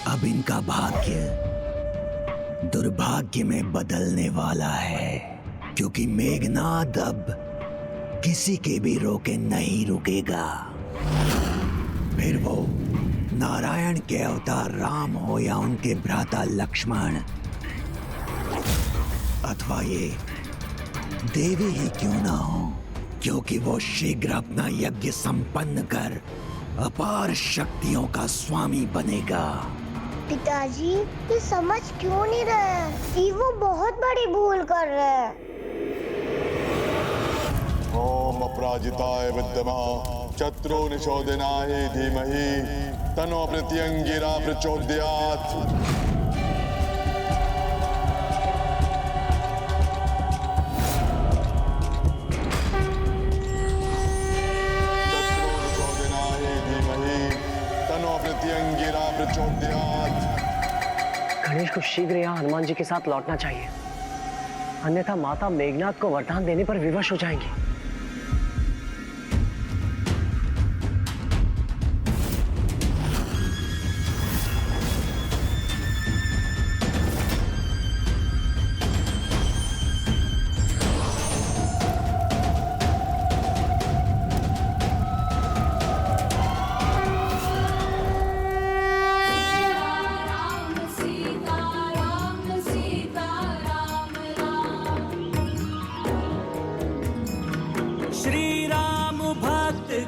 अब इनका भाग्य दुर्भाग्य में बदलने वाला है, क्योंकि मेघनाद अब किसी के भी रोके नहीं रुकेगा। फिर वो नारायण के अवतार राम हो या उनके भ्राता लक्ष्मण, अथवा ये देवी ही क्यों ना हो, क्योंकि वो शीघ्र अपना यज्ञ संपन्न कर अपार शक्तियों का स्वामी बनेगा। पिताजी, ये समझ क्यों नहीं रहे कि वो बहुत बड़ी भूल कर रहे हैं। ओम अपराजिताय विद्मः शत्रु निशोधनाय धीमहि तन्नो प्रत्यंगिरा प्रचोदयात्। गणेश को शीघ्र यहाँ हनुमान जी के साथ लौटना चाहिए, अन्यथा माता मेघनाद को वरदान देने पर विवश हो जाएंगी।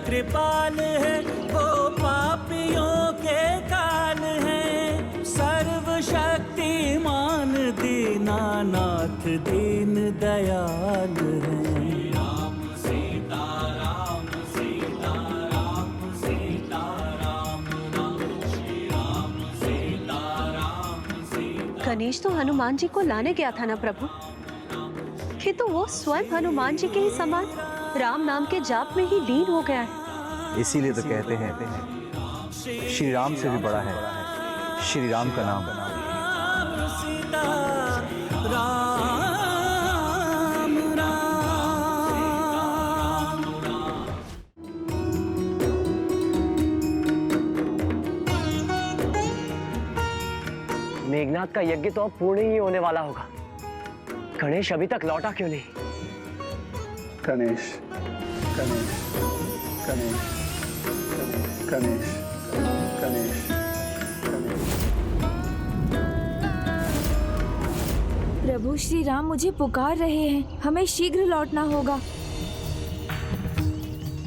कृपाल है वो पापियों के काल है, सर्वशक्तिमान दीनानाथ दीन दयाल है। राम सीता राम सीता राम सीता राम राम श्री राम सीता राम सीता। गणेश तो हनुमान जी को लाने गया था ना प्रभु, किंतु वो स्वयं हनुमान जी के ही समान राम नाम के जाप में ही लीन हो गया है। इसीलिए तो कहते हैं श्री राम से भी बड़ा है श्री राम का नाम। सीता राम राम। मेघनाद का यज्ञ तो अब पूर्ण ही होने वाला होगा। गणेश अभी तक लौटा क्यों नहीं? गणेश गणेश गणेश गणेश गणेश गणेश। प्रभु श्री राम मुझे पुकार रहे हैं, हमें शीघ्र लौटना होगा,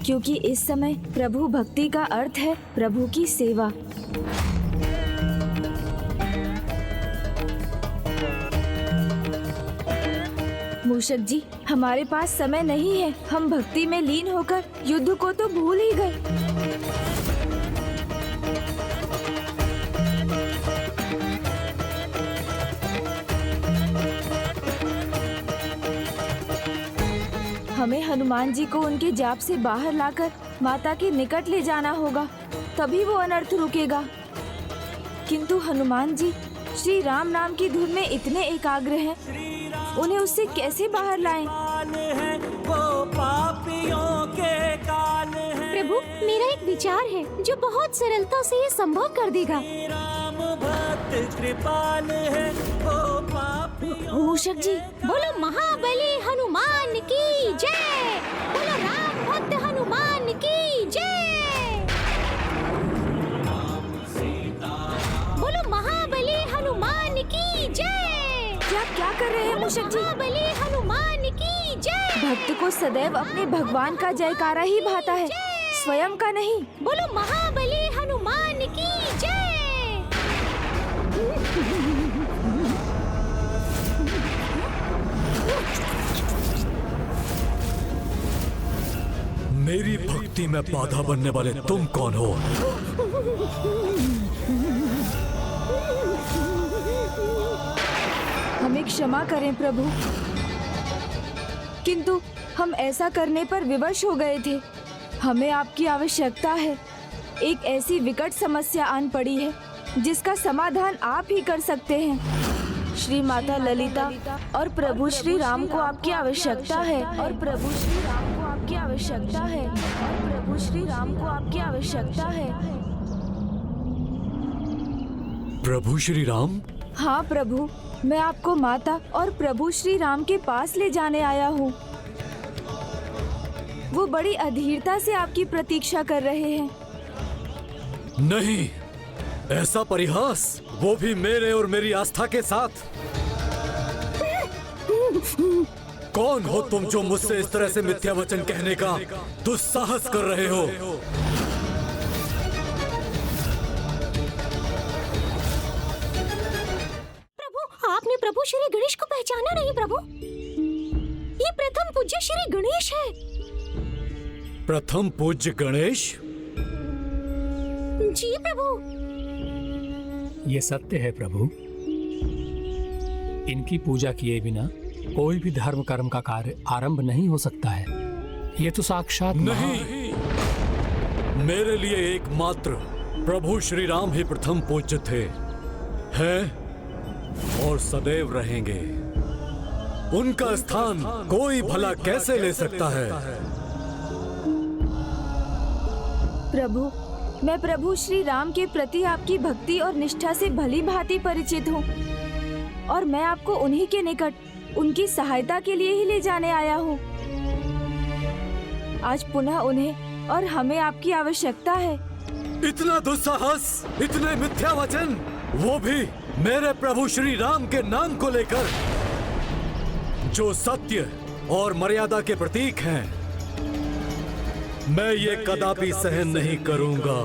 क्योंकि इस समय प्रभु भक्ति का अर्थ है प्रभु की सेवा। मूषक जी, हमारे पास समय नहीं है, हम भक्ति में लीन होकर युद्ध को तो भूल ही गए। हमें हनुमान जी को उनके जाप से बाहर लाकर माता के निकट ले जाना होगा, तभी वो अनर्थ रुकेगा। किंतु हनुमान जी श्री राम नाम की धुन में इतने एकाग्र हैं, उन्हें उससे कैसे बाहर लाएं? वो पापियों के काल है। प्रभु, मेरा एक विचार है जो बहुत सरलता से ये संभव कर देगा। राम भक्त कृपाल है वो पापियों। मूषक जी, बोलो महाबली हनुमान की जय, बोलो राम भक्त हनुमान की जय, बोलो महाबली हनुमान की जय। क्या कर रहे हैं मूषक जी? महाबली हनुमान की जय। भक्त को सदैव अपने भगवान का जयकारा ही भाता है, स्वयं का नहीं। बोलो महाबली हनुमान की जय। मेरी भक्ति में बाधा बनने वाले तुम कौन हो? हमें क्षमा करें प्रभु, किंतु हम ऐसा करने पर विवश हो गए थे। हमें आपकी आवश्यकता है। एक ऐसी विकट समस्या आन पड़ी है जिसका समाधान आप ही कर सकते हैं। श्री माता ललिता और प्रभु श्री राम को आपकी आवश्यकता है, और प्रभु श्री राम को आपकी आवश्यकता है, और प्रभु श्री राम को आपकी आवश्यकता है। प्रभु श्री राम? हाँ प्रभु, मैं आपको माता और प्रभु श्री राम के पास ले जाने आया हूँ। वो बड़ी अधीरता से आपकी प्रतीक्षा कर रहे हैं। नहीं, ऐसा परिहास, वो भी मेरे और मेरी आस्था के साथ। कौन हो तुम जो मुझसे इस तरह से मिथ्या वचन कहने का दुस्साहस कर रहे हो? प्रभु, आपने प्रभु श्री गणेश को पहचाना नहीं प्रभु? ये प्रथम पूज्य श्री गणेश है। प्रथम पूज्य गणेश? जी प्रभु। ये सत्य है प्रभु। इनकी पूजा किए बिना कोई भी धर्म कर्म का कार्य आरंभ नहीं हो सकता है। ये तो साक्षात नहीं, मेरे लिए एकमात्र प्रभु श्री राम ही प्रथम पूज्य थे, हैं और सदैव रहेंगे। उनका स्थान कोई भला कैसे ले सकता है? प्रभु, मैं प्रभु श्री राम के प्रति आपकी भक्ति और निष्ठा से भली भांति परिचित हूँ और मैं आपको उन्हीं के निकट उनकी सहायता के लिए ही ले जाने आया हूँ। आज पुनः उन्हें और हमें आपकी आवश्यकता है। इतना दुस्साहस, इतने मिथ्या वचन, वो भी मेरे प्रभु श्री राम के नाम को लेकर, जो सत्य और मर्यादा के प्रतीक हैं। मैं ये कदापि सहन नहीं करूंगा।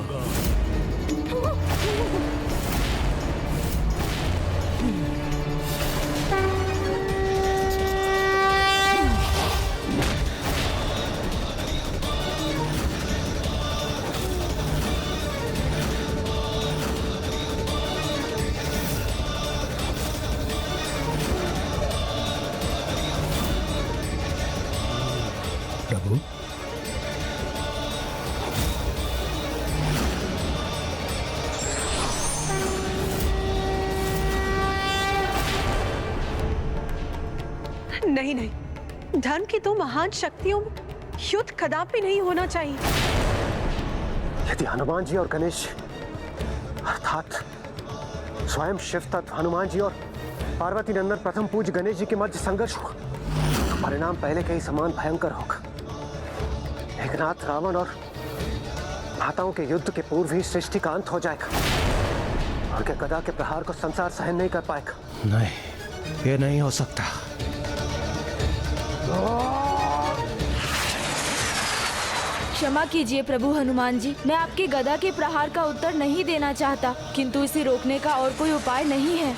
प्रभु, नहीं नहीं, धर्म की दो महान शक्तियों में युद्ध कदापि नहीं होना चाहिए। यदि हनुमान जी और गणेश अर्थात स्वयं शिव तत्व हनुमान जी और पार्वती नंदन प्रथम पूज्य गणेश जी के मध्य संघर्ष हुआ तो परिणाम पहले के ही समान भयंकर होगा। मेघनाथ, रावण और माताओं के युद्ध के पूर्व ही सृष्टि का अंत हो जाएगा। उनके गदा के प्रहार को संसार सहन नहीं कर पाएगा। नहीं, ये नहीं हो सकता। क्षमा कीजिए प्रभु हनुमान जी, मैं आपके गदा के प्रहार का उत्तर नहीं देना चाहता, किंतु इसे रोकने का और कोई उपाय नहीं है।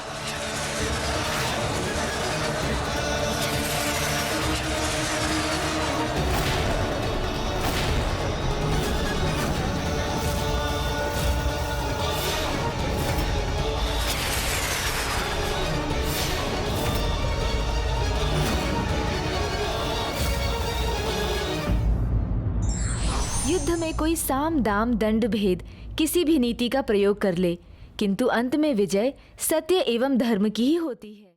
युद्ध में कोई साम दाम दंड भेद किसी भी नीति का प्रयोग कर ले, किंतु अंत में विजय सत्य एवं धर्म की ही होती है।